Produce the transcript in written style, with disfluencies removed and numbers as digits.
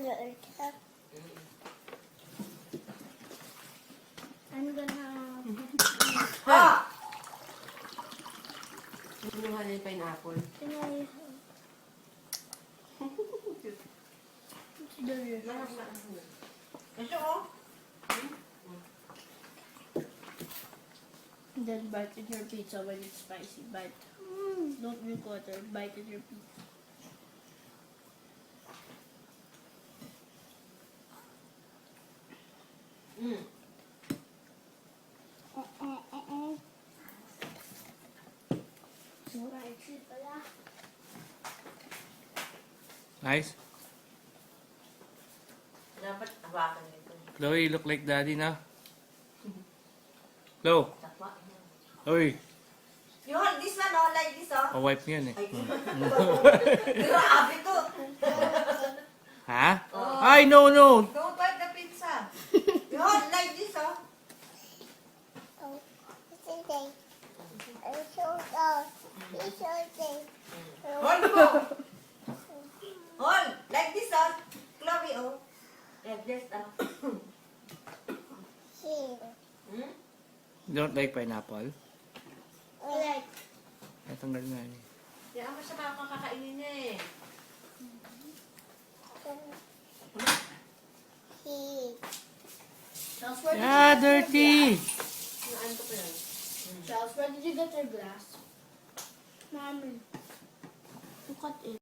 I'm gonna... Ah! Ano nga yung pineapple? Can I... Delicious. Ito oh. Then bite in your pizza when it's spicy. Bite. Don't drink water. Bite in your pizza. Mm. Nice. Dapat hawakan nito. Chloe, you look like daddy now. Chloe. Takwa. Oy. You hold this one oh, like this oh. Kawipe mo yan eh. Ay, grabe to. Ha? Ay, no, no. Don't bite the pizza. You hold like this oh. Hold mo. Hold. Like this oh. Chloe oh. Like this oh. Hmm? You don't like pineapple? Like, Ay, tanggal nga eh. Kaya mo siya makakainin niya eh. Charles, where Yeah, did you get your dirty. glass? Naan ko pa yan. Charles, where did you get your glass? Mommy. Look at it.